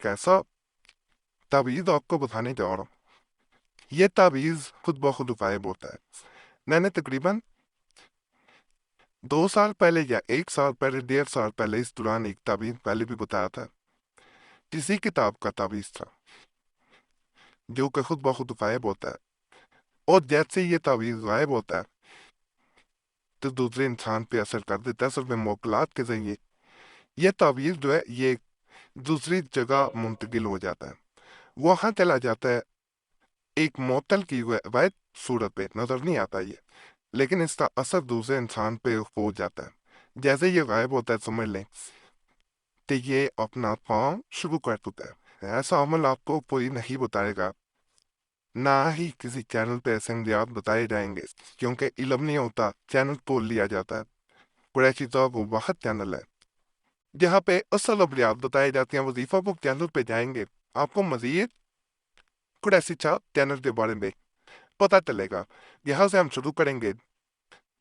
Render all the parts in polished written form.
ایک ایسا تعویذ آپ کو بتانے جا رہا ہوں۔ یہ تعویذ خود بخود غائب ہوتا ہے۔ میں نے تقریباً 2 سال پہلے یا 1 سال پہلے 1.5 سال پہلے اس دوران ایک تعویذ پہلے بھی بتایا تھا۔ کسی کتاب کا تعویذ تھا جو کہ خود بخود غائب ہوتا ہے، اور جیسے یہ تعویذ غائب ہوتا ہے تو دوسرے انسان پہ اثر کر دیتا ہے، اصل میں موکلات کے ذریعے یہ تعویذ جو ہے یہ دوسری جگہ منتقل ہو جاتا ہے، وہاں چلا جاتا ہے، ایک معطل کی ہوئے واحد صورت پہ نظر نہیں آتا یہ، لیکن اس کا اثر دوسرے انسان پہ ہو جاتا ہے۔ جیسے یہ غائب ہوتا ہے سمجھ لیں کہ یہ اپنا کام شروع کر چکا ہے۔ ایسا عمل آپ کو کوئی نہیں بتائے گا، نہ ہی کسی چینل پہ ایسے عملیات بتائے جائیں گے، کیونکہ علم نہیں ہوتا، چینل کھول لیا جاتا ہے۔ قریشی صاحب وہ واحد چینل ہے جہاں پہ اصل عملیات بتائی جاتی ہیں۔ وظیفہ بک چینل پہ جائیں گے، آپ کو مزید قریشی صاحب چینل کے بارے میں پتہ چلے گا۔ یہاں سے ہم شروع کریں گے۔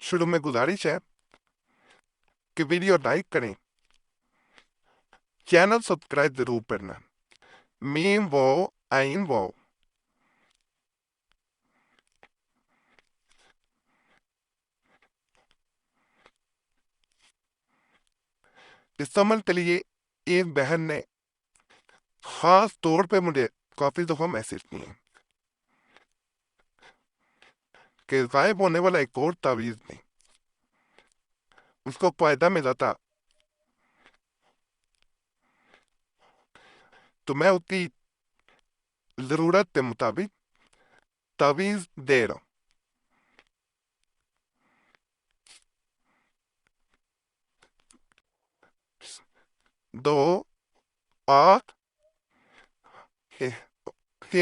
شروع میں گزارش ہے کہ ویڈیو لائک کریں، چینل سبسکرائب ضرور کرنا۔ میم وہ آئین وہ اس عمل کے لیے ایک بہن نے خاص طور پہ مجھے کافی دفعہ میسج کیے ہیں کہ غائب ہونے والا ایک اور تعویذ نہیں، اس کو فائدہ ملا تھا، تو میں اس کی ضرورت کے مطابق تعویذ دے رہا ہوں۔ 2 8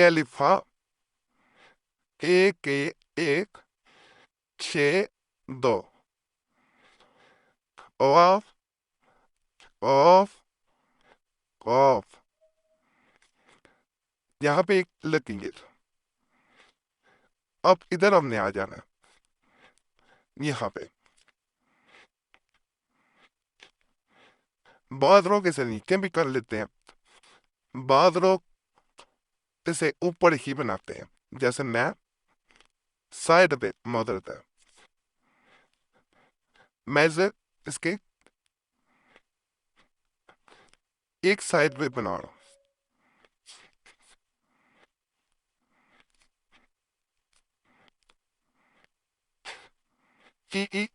الفا 1 1 6 2 قاف قاف قاف، یہاں پہ ایک لکیر، اب ادھر ہم نے آ جانا ہے، یہاں پہ بعض لوگ اسے نیچے بھی کر لیتے ہیں، بعض لوگ اسے اوپر ہی بناتے ہیں، جیسے میں سائڈ پہ مدرد ہے، میں اس کے ایک سائڈ پہ بنا رہا ہوں۔ ایک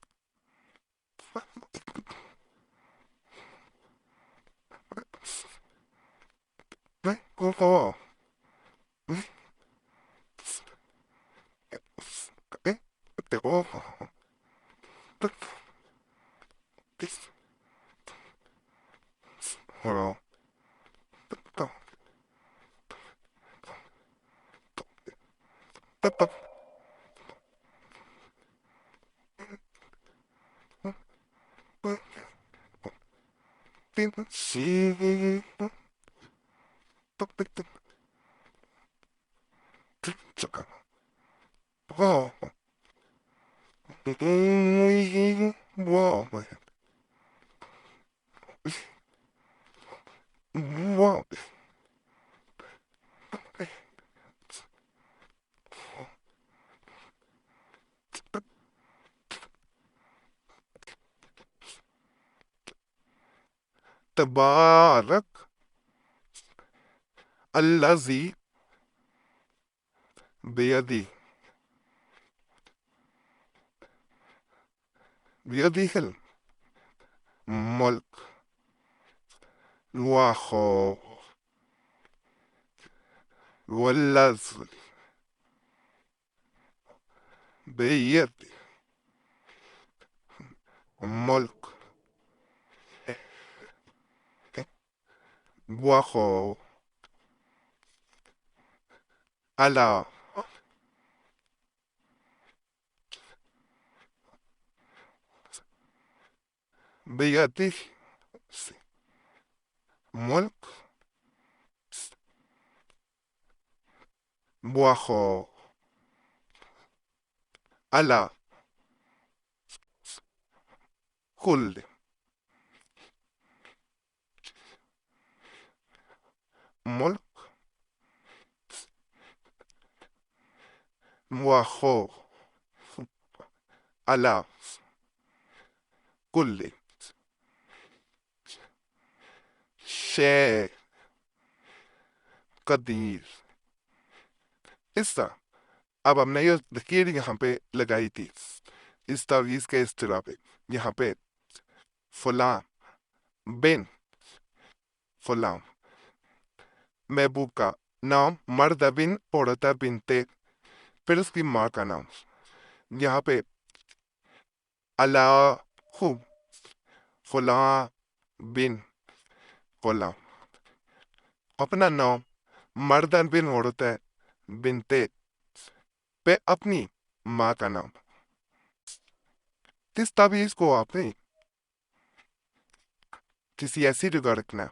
تبارک الذی بیدی الملک وهو والذی بیدی الملک وهو على بیدی ملک وهو على كل ملک وخو على كل شيء قدیر. اس طرح اب ہم نے یہ لکیر یہاں پہ لگائی تھی اس تعویذ کے اس طرح پہ. یہاں پہ فلاں بن فلاں محبوب کا نام مرد بن عورت بنت پھر اس کی ماں کا نام. یہاں پہ اللہ خوب فلاں بن فلاں اپنا نام مرد بن عورت بنت پہ اپنی ماں کا نام. اس تعویذ کو آپ نے کسی ایسی جگہ رکھنا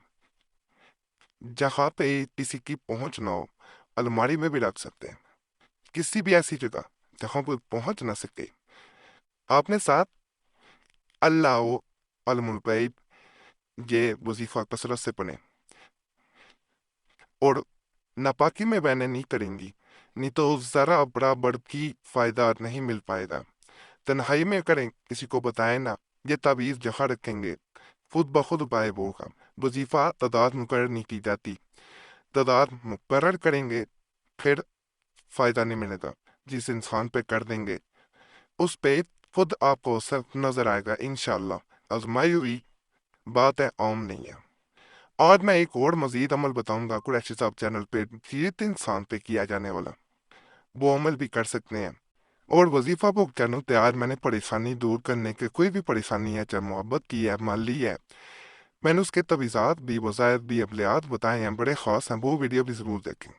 جہاں پہ کسی کی پہنچ نہ ہو. الماری میں بھی رکھ سکتے ہیں, کسی بھی ایسی جگہ جہاں پہ پہنچ نہ سکے. آپ نے ساتھ اللہ علم الغیب یہ وظیفہ کثرت سے پڑھیں, اور ناپاکی میں بہنیں نہیں کریں گی, نہیں تو ذرا برابر کی فائدہ نہیں مل پائے گا. تنہائی میں کریں, کسی کو بتائیں نہ. یہ تعویذ جہاں رکھیں گے خود بخود غائب ہوگا. وظیفہ تعداد مقرر نہیں کی جاتی, تعداد مقرر کریں گے پھر فائدہ نہیں ملے گا. جس انسان پہ کر دیں گے اس پہ خود آپ کو اثر نظر آئے گا انشاءاللہ. آزمائی ہوئی بات ہے, عام نہیں ہے. آج میں ایک اور مزید عمل بتاؤں گا قریشی صاحب چینل پہ, جیت انسان پہ کیا جانے والا, وہ عمل بھی کر سکتے ہیں. اور وظیفہ بک چینل پہ آج میں نے پریشانی دور کرنے کے, کوئی بھی پریشانی ہے, چاہے محبت کی ہے, مالی ہے, میں نے اس کے تویزات بھی وظائف بھی ابلیات بتائے ہیں, بڑے خاص ہیں. وہ ویڈیو بھی ضرور دیکھیں.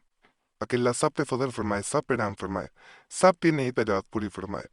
اللہ سب پہ فضل فرمائے, سب پہ رحم فرمائے, سب کی نئی تجارت پوری فرمائے.